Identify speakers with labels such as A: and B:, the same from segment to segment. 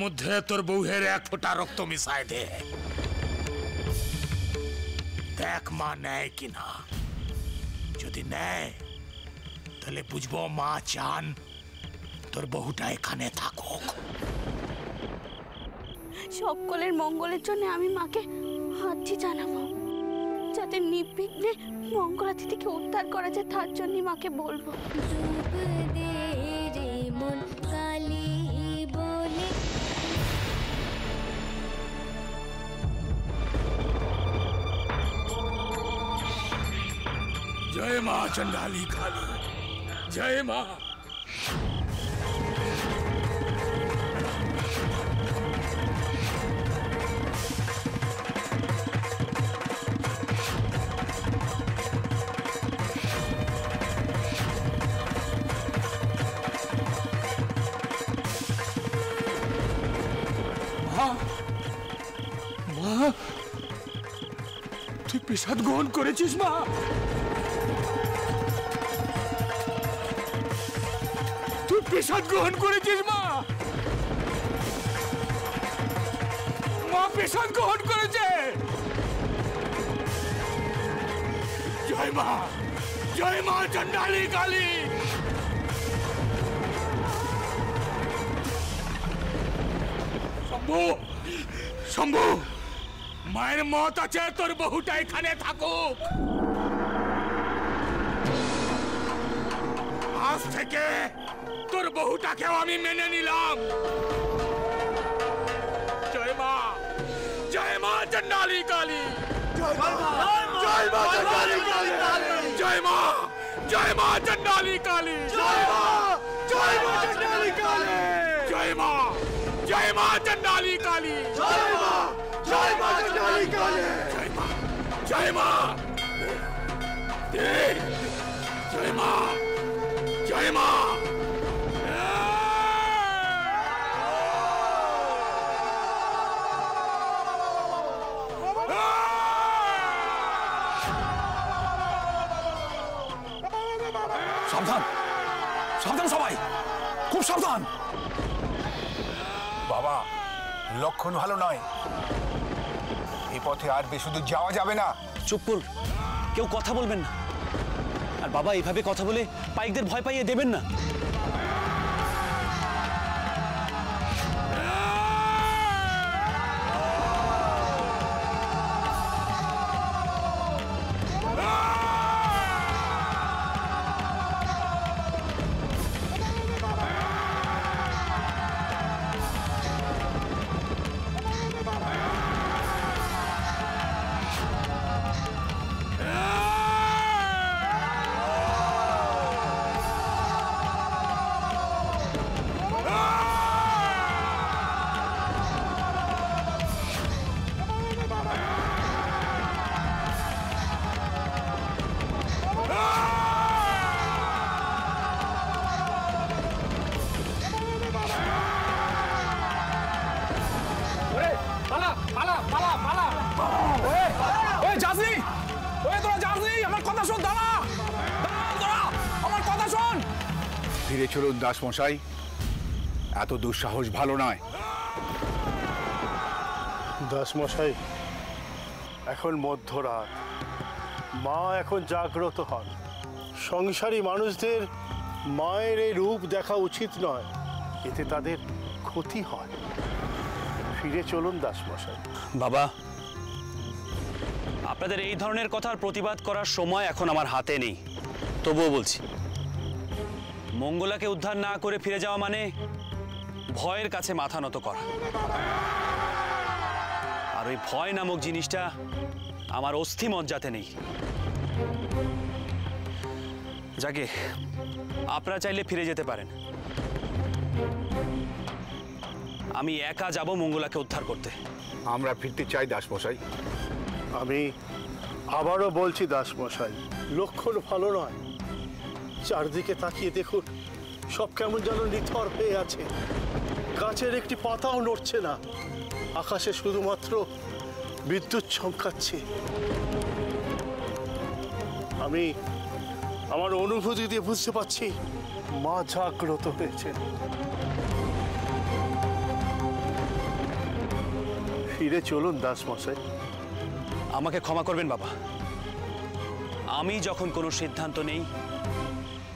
A: মধ্যে তোর বউয়ের এক ফোঁটা রক্ত মিশায় দে, দেখ মা নেয় কিনা। যদি নেয় তাহলে বুঝবো মা চান তোর বহুটা এখানে থাকুক।
B: সকলের মঙ্গলের জন্য আমি মাকে হাতটি জানাবো, যাতে নির্বিঘ্নে মঙ্গলা দিদিকে উদ্ধার করা যায়, তার জন্য মাকে বলবো।
A: जय मां चंडाली काली, जय मां। मां তুই প্রসাদ গ্রহণ করেছিস মা? তুই প্রসাদ গ্রহণ করেছিস মা? মা প্রসাদ গ্রহণ করেছে। জয় মা চন্ডালী কালী। শম্ভু শম্ভু, মায়ের মত আছে, তোর বহুটা এখানে থাকুক। আজ থেকে তোর বহুটাকেও আমি মেনে নিলাম। জয় মা চন্ডালী কালী, জয় মা চন্ডালী কালী, জয় মা চন্ডালী কালী, জয় মা চন্ডালী কালী, জয় মা চন্ডালী কালী, জয় মা চন্ডালী কালী, জয় মা জয় মা।
C: সাবধান সাবধান, সবাই খুব সাবধান।
D: বাবা, লক্ষণ ভালো নয়, এই পথে আর বেশি দূর যাওয়া যাবে না।
E: চুপ করুন, কেউ কথা বলবেন না। আর বাবা, এইভাবে কথা বলে পাইকদের ভয় পাইয়ে দেবেন না।
D: ফিরে চলুন দাসমশাই, এত দুঃসাহস ভালো নয়।
F: দাসমশাই, এখন মধ্যরাত, মা এখন জাগ্রত হন। সংসারী মানুষদের মায়ের এই রূপ দেখা উচিত নয়, এতে তাদের ক্ষতি হয়। ফিরে চলুন দাসমশাই।
E: বাবা, আপনাদের এই ধরনের কথার প্রতিবাদ করার সময় এখন আমার হাতে নেই। তবুও বলছি, মঙ্গলাকে উদ্ধার না করে ফিরে যাওয়া মানে ভয়ের কাছে মাথা নত করা। আর ওই ভয় নামক জিনিসটা আমার অস্থি মজ্জাতে নেই। যাকে আপনারা চাইলে ফিরে যেতে পারেন, আমি একা যাব মঙ্গলাকে উদ্ধার করতে।
D: আমরা ফিরতে চাই দাসমশাই।
F: আমি আবারও বলছি দাসমশাই, লক্ষণ ভালো নয়। চারদিকে তাকিয়ে দেখুন, সব কেমন যেন নিথর হয়ে আছে। গাছের একটি পাতাও নড়ছে না, আকাশে শুধুমাত্র বিদ্যুৎ চমকাচ্ছে। আমি আমার অনুভূতি দিয়ে বুঝতে পারছি মা জাগ্রত হয়েছে। ফিরে চলুন দাসমশাই।
E: আমাকে ক্ষমা করবেন বাবা, আমি যখন কোনো সিদ্ধান্ত নেই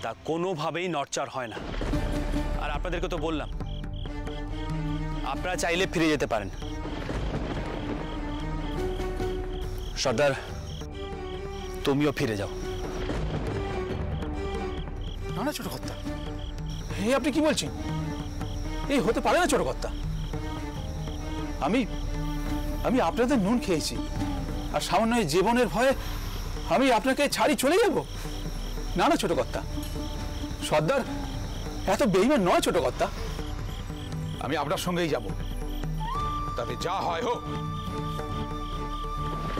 E: তা কোনোভাবেই নড়চড় হয় না। আর আপনাদেরকে তো বললাম, আপনারা চাইলে ফিরে যেতে পারেন। সর্দার, তুমিও ফিরে যাও।
C: না না ছোট কর্তা, এই আপনি কি বলছেন? এই হতে পারে না ছোট কর্তা। আমি আমি আপনাদের নুন খেয়েছি, আর সামান্য এই জীবনের ভয়ে আমি আপনাকে ছাড়ি চলে যাব? না না ছোট কর্তা, সর্দার এত বেইমান নয় ছোট কর্তা। আমি আপনার সঙ্গেই যাব, তবে যা হয় হোক।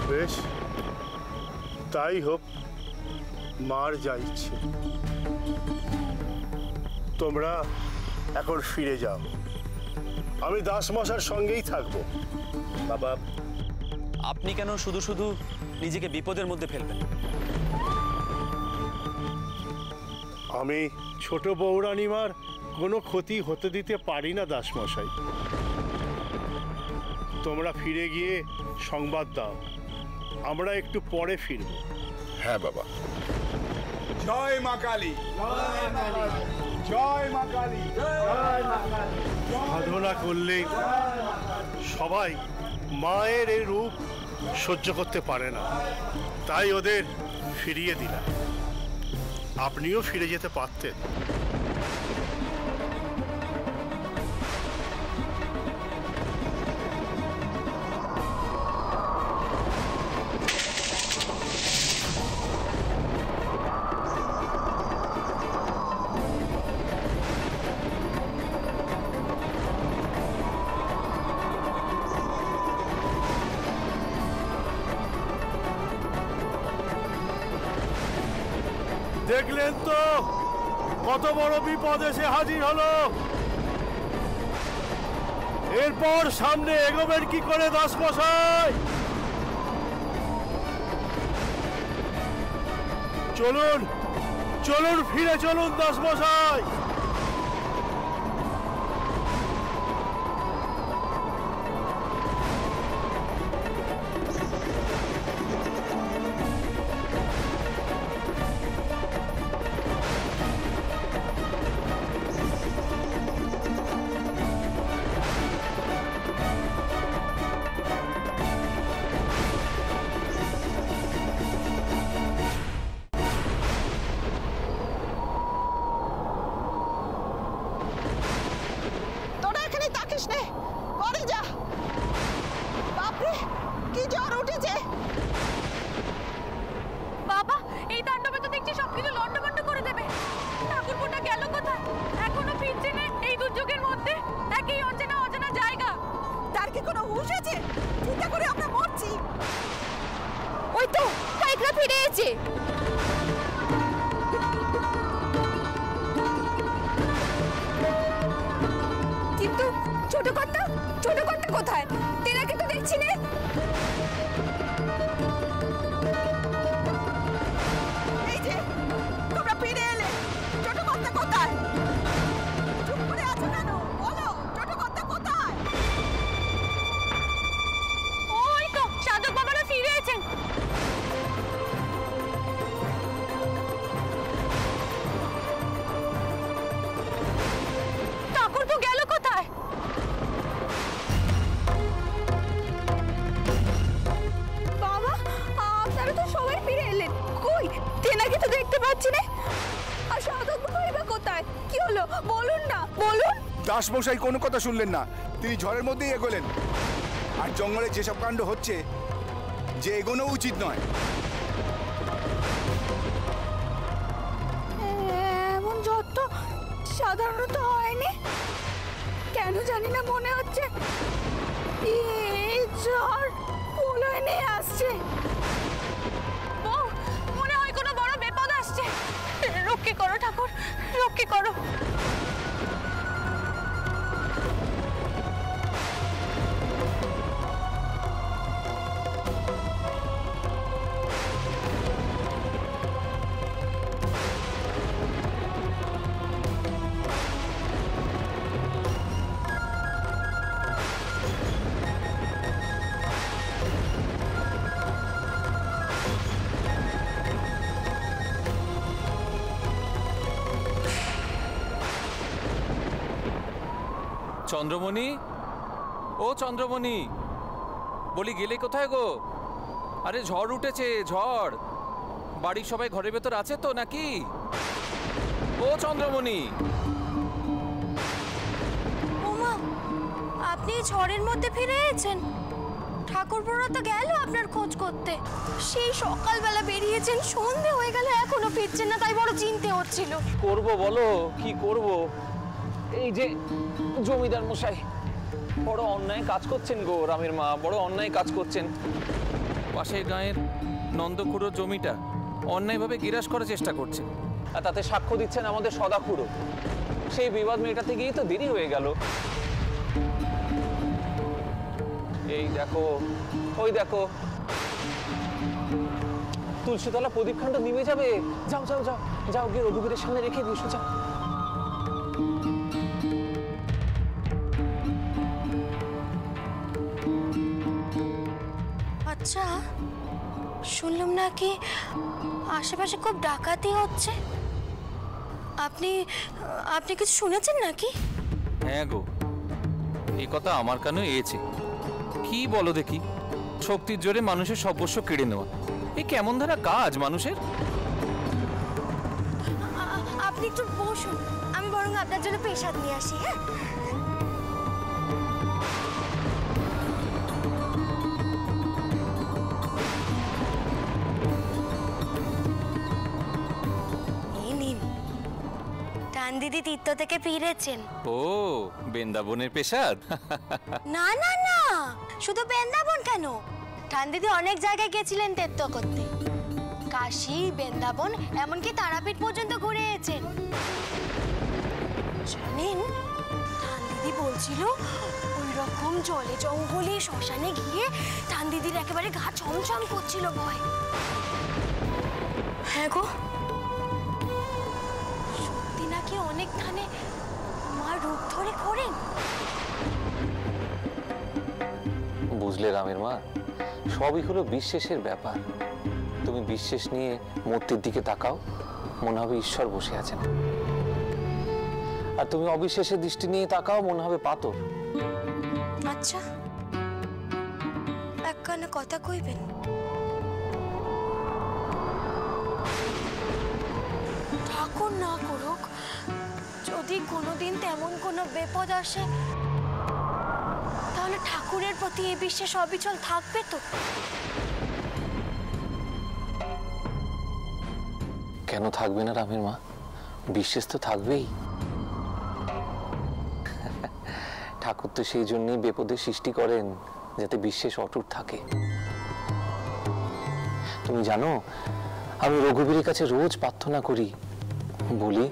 F: বেশ, তাই হোক, মার যা ইচ্ছে। তোমরা এখন ফিরে যাও, আমি দাসমশার সঙ্গেই থাকবো। বাবা,
E: আপনি কেন শুধু শুধু নিজেকে বিপদের মধ্যে ফেলবেন?
F: আমি ছোট বৌরানিমার কোনো ক্ষতি হতে দিতে পারি না দাসমশাই। তোমরা ফিরে গিয়ে সংবাদ দাও, আমরা একটু পরে ফিরব।
D: হ্যাঁ বাবা। জয় মা কালী, জয় মা কালী।
F: সাধনা করলে সবাই মায়ের এই রূপ সহ্য করতে পারে না, তাই ওদের ফিরিয়ে দিলাম। আপনিও ফিরে যেতে পারতেন। দেখলেন তো কত বড় বিপদ এসে হাজির হলো। এরপর সামনে এগোবেন কি করে দাসমশাই? চলুন চলুন, ফিরে চলুন দাসমশাই।
B: বাবা, এই তাণ্ডবে তো দেখছি সবকিছু লন্ডভন্ড করে দেবে। ঠাকুরপোটা গেল কোথায়? এখনো ফিরছে না এই দুর্যোগের মধ্যে। একই অচেনা অজানা জায়গা। তার কি কোনো হুঁশ আছে? চিন্তা করে আমরা মরছি। ওই তো পাইকরা ফিরে এসেছে। কিন্তু ছোট কর্তা কোথায়? তেনাকে তো দেখছি না। এই যে তোমরা ফিরে এলে, ছোট কর্তা কোথায়? চুপ করে আছো কেন? বলো, ছোট কর্তা কোথায়? ওই তো সাধক বাবারা ফিরে এসেছেন। ঠাকুর তো গেল কোথায়? বাবা, আপনারা তো সবাই ফিরে এলেন, কই তেনাকে তো দেখতে পাচ্ছি না। আর সাধক বাবা কোথায়? কি হলো বলুন না, বলুন।
D: দাসমশাই কোনো কথা শুনলেন না, তিনি ঝড়ের মধ্যেই এগোলেন। আর জঙ্গলে যেসব কাণ্ড হচ্ছে, যে এগোনো উচিত নয়।
B: এমন ঝড় তো সাধারণত হয়নি, কেন জানি না মনে হচ্ছে এই ঝড় প্রলয় নিয়ে আসছে। মনে হয় কোনো বড় বিপদ আসছে। রক্ষে করো ঠাকুর, রক্ষে করো।
G: চন্দ্রমণি, ও চন্দ্রমণি, বলি গেলে কোথায় গো? আরে ঝড় উঠেছে, ঝড়। বাড়ির সবাই ঘরের ভেতর আছে তো নাকি? ও চন্দ্রমণি।
H: ওমা, আপনি ঝড়ের মধ্যে ফিরে এসেছেন? ঠাকুরপোরা তো গেল আপনার খোঁজ করতে। সেই সকালবেলা বেরিয়েছেন, সন্ধে হয়ে গেল, এখনো ফিরছেন না, তাই বড় চিন্তা হচ্ছিল।
G: করব বলো, কি করব? এই যে জমিদার মশাই বড় অন্যায় কাজ করছেন গো, রামের মা বড় অন্যায় কাজ করছেন। পাশের গাঁয়ের নন্দখুড়োর জমিটা অন্যায়ভাবে গিরাস করার চেষ্টা করছেন, আর তাতে সাক্ষ্য দিচ্ছেন আমাদের সদাখুড়ো। সেই বিবাদ মেটাতে গিয়েই তো দেরি হয়ে গেল। এই দেখো, ওই দেখো, তুলসীতলা প্রদীপখানটা নিভে যাবে। যাও যাও যাও যাও, গিয়ে রঘুবীরের সামনে রেখে দিও সোজা।
H: আচ্ছা, শুনলাম নাকি আশেপাশে খুব ডাকাতি হচ্ছে। আপনি আপনি কিছু শুনেছেন নাকি?
G: হ্যাঁ গো, এই কথা আমার কানেও এসেছে। কি বলো দেখি, শক্তির জোরে মানুষের সর্বস্ব কেড়ে নেওয়া, এই কেমন ধারা কাজ মানুষের?
H: আপনি একটু বসুন, আমি বরং আপনার জন্য পেশাদ নিয়ে আসি। হ্যাঁ, এই নিন। টান দিদি তীর্থ থেকে ফিরেছেন।
G: ও, বৃন্দাবনের পেশাদ?
H: না না না, শুধু বৃন্দাবন কেন, টান দিদি অনেক জায়গায় গেছিলেন তীর্থ করতে। কাশী, বৃন্দাবন, এমনকি তারাপীঠ পর্যন্ত ঘুরে এসেছেন। জানেন, টান দিদি বলছিল ওই রকম জলে জঙ্গলে শ্মশানে গিয়ে টান দিদির একেবারে গা ছমছম করছিল ভয়। হ্যাঁ গো, সত্যি নাকি অনেক ধানে মা রূপ ধরে করেন।
I: বুঝলে রামের মা, সবই হলো বিশ্বাসের ব্যাপার। তুমি বিশ্বাস নিয়ে মূর্তির দিকে তাকাও, মনে হবে ঈশ্বর বসে আছেন। আর তুমি অবিশ্বাসের দৃষ্টি নিয়ে তাকাও, মনে হবে পাথর।
H: আচ্ছা, একখানা কথা কইবেন? ঠাকুর না করুক, যদি কোনোদিন তেমন কোনো বিপদ আসে, তাহলে ঠাকুরের প্রতি এই বিশ্বাস অবিচল থাকবে তো?
I: কেন থাকবে না রামের মা? বিশ্বাস তো থাকবেই। ঠাকুর তো সেই জন্যই বিপদের সৃষ্টি করেন, যাতে বিশ্বাস অটুট থাকে। তুমি জানো, আমি রঘুবীরের কাছে রোজ প্রার্থনা করি, বলি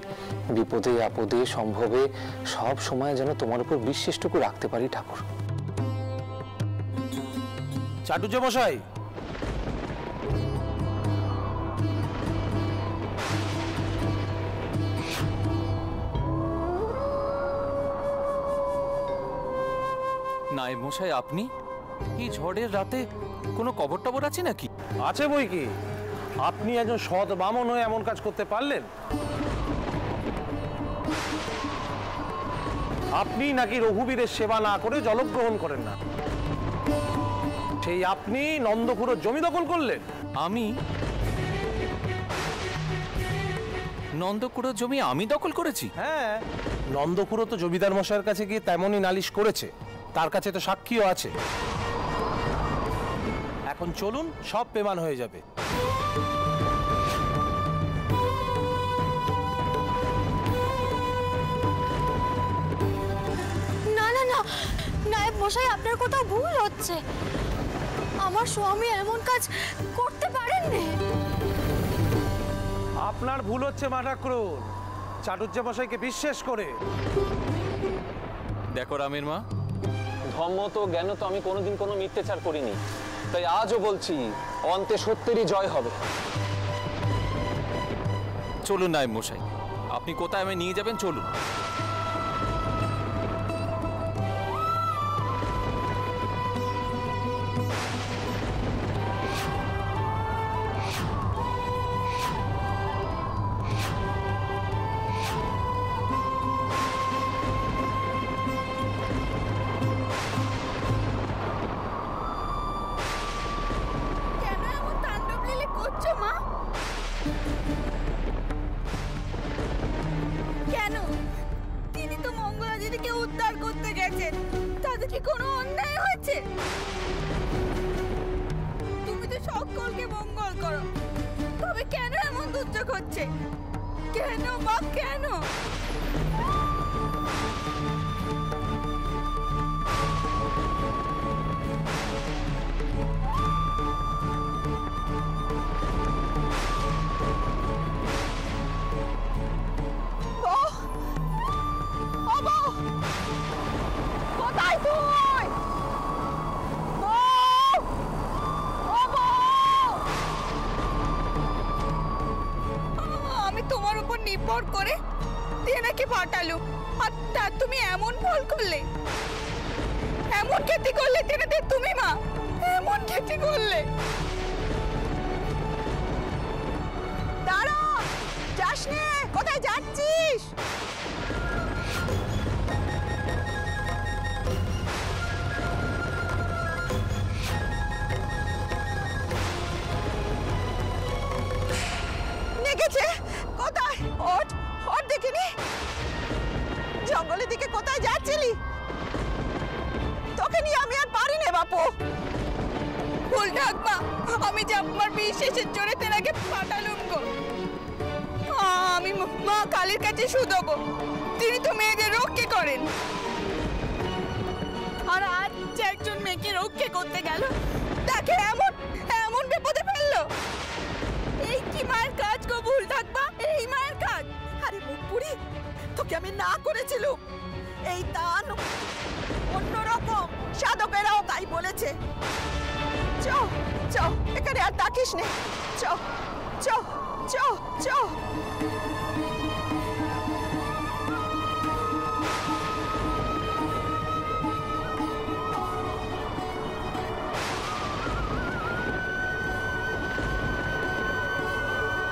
I: বিপদে আপদে সম্ভবে সব সময় যেন তোমার উপর বিশ্বাসটুকু রাখতে পারি ঠাকুর।
F: চাটুর্য মশাই,
G: নায়েব মশাই, আপনি এই ঝড়ের রাতে কোনো কবর টবর আছে নাকি?
F: আছে বই কি? আপনি একজন সৎ বামন হয়ে এমন কাজ করতে পারলেন? আপনি নাকি রঘুবীরের সেবা না করে জলগ্রহণ করেন না, সেই আপনি নন্দখুড়োর জমি দখল করলেন।
G: আমি নন্দকুড়োর জমি আমি দখল করেছি?
F: হ্যাঁ, নন্দখুড়ো তো জমিদার মশাইয়ের কাছে গিয়ে তেমনই নালিশ করেছে, তার কাছে তো সাক্ষীও আছে। এখন চলুন, সব পেমান হয়ে যাবে।
H: না না না, নায়েব মশাই, আপনার কোথাও ভুল হচ্ছে। আমার স্বামী এমন কাজ করতে পারেননি।
F: আপনার ভুল হচ্ছে মা ঠাকুরুন, চাটুর্য মশাইকে বিশ্বাস করে।
G: দেখো রামের মা,
I: ধর্ম তো জ্ঞান তো আমি কোনোদিন কোনো মিথ্যাচার করিনি, তাই আজও বলছি অন্তে সত্যেরই জয় হবে।
G: চলুন নায়েব মশাই, আপনি কোথায় আমায় নিয়ে যাবেন, চলুন।
B: কেন? তিনি তো মঙ্গলা দিদিকে উদ্ধার করতে গেছেন, তাদের কি কোনো অন্যায় হয়েছে? তুমি তো সকলকে মঙ্গল করো, তবে কেন এমন দুর্যোগ হচ্ছে? কেন মা, কেন? কোথায় তুই? আমি তোমার উপর নির্ভর করে তেনাকে পাঠালো, আর তার তুমি এমন ভুল করলে, এমন ক্ষতি করলে তেনাদের, তুমি মা এমন ক্ষতি করলে। দাঁড়া, যাস নে, কোথায় যাচ্ছিস? গেছে কোথায়? ওঠ ওঠ, দেখিনি। জঙ্গলের দিকে কোথায় যাচ্ছিলি? তোকে নিয়ে আমি আর পারি না বাপু। ভুল ঠাকমা, আমি যে আমার বিশ্বাসের জোরে তেনাকে পাঠালুম গো। আমি মা কালীর কাছে শুধবো, তিনি তো মেয়েদের রক্ষে করেন। আর আজ যে একজন মেয়েকে রক্ষে করতে গেল, তাকে এমন এমন বিপদে ফেললো। এই কি মায়ের কাজ গো ভুল থাকবা? এই মায়ের কাজ? আরে মুখপুরি, তোকে আমি না করেছিলুম। এই দান অন্যরকম, সাধকেরাও তাই বলেছে। চ চ, এখানে আর তাকিস নে। চ চ চ চ।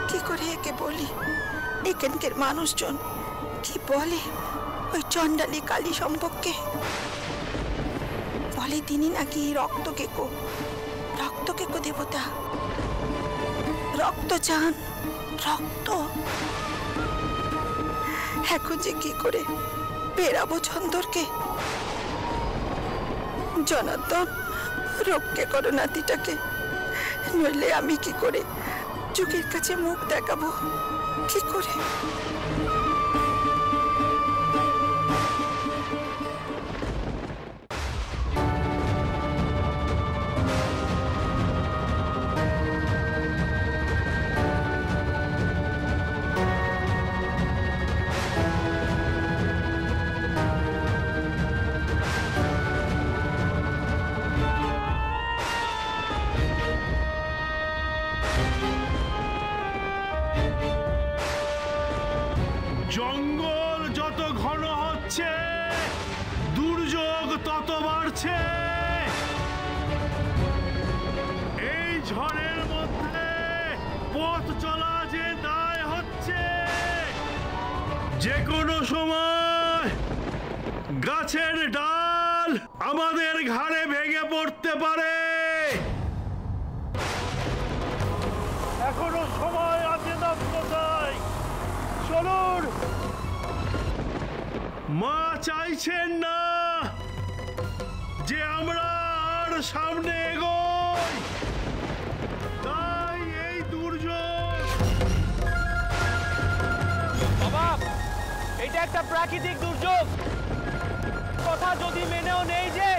B: কি করে একে বলি? এখানকার মানুষজন কি বলে ওই চণ্ডালী কালী সম্পর্কে? বলে তিনি নাকি রক্তকেকো দেবতা, রক্ত চান, রক্ত। এখন যে কি করে বেরাবো চন্দরকে? জনার্দন, রক্ষে করো নাতিটাকে, নইলে আমি কি করে যুগের কাছে মুখ দেখাবো? কি করে?
F: জঙ্গল যত ঘন হচ্ছে, দুর্যোগ তত বাড়ছে। এই ঝড়ের মধ্যে পথ চলা যে দায় হচ্ছে। যে কোনো সময় গাছের ডাল আমাদের ঘাড়ে ভেঙে পড়তে পারে। এখনো সময় আছে দাসমশাই, চলুন। মা চাইছেন না যে আমরা আর সামনে এগোই, তাই এই দুর্যোগ।
G: বাবা, এটা একটা প্রাকৃতিক দুর্যোগ। কথা যদি মেনেও নেই যে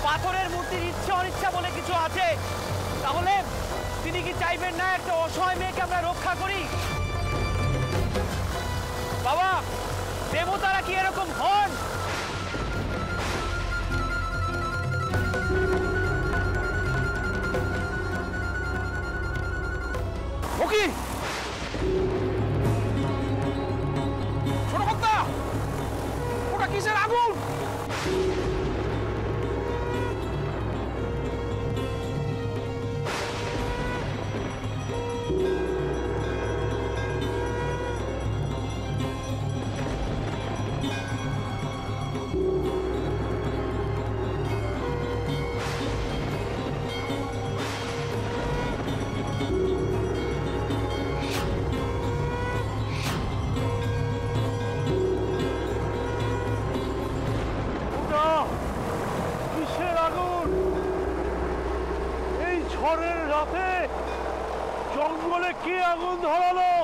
G: পাথরের মূর্তির ইচ্ছা অনিচ্ছা বলে কিছু আছে, তাহলে তিনি কি চাইবেন না একটা অসহায় মেয়েকে আমরা রক্ষা করি? বাবা, দেবতারা কি এরকম হন? ওকে ছোট কর্তা, ওটা কিসের আগুন?
F: রাতে জঙ্গলে কে আগুন ধরালো?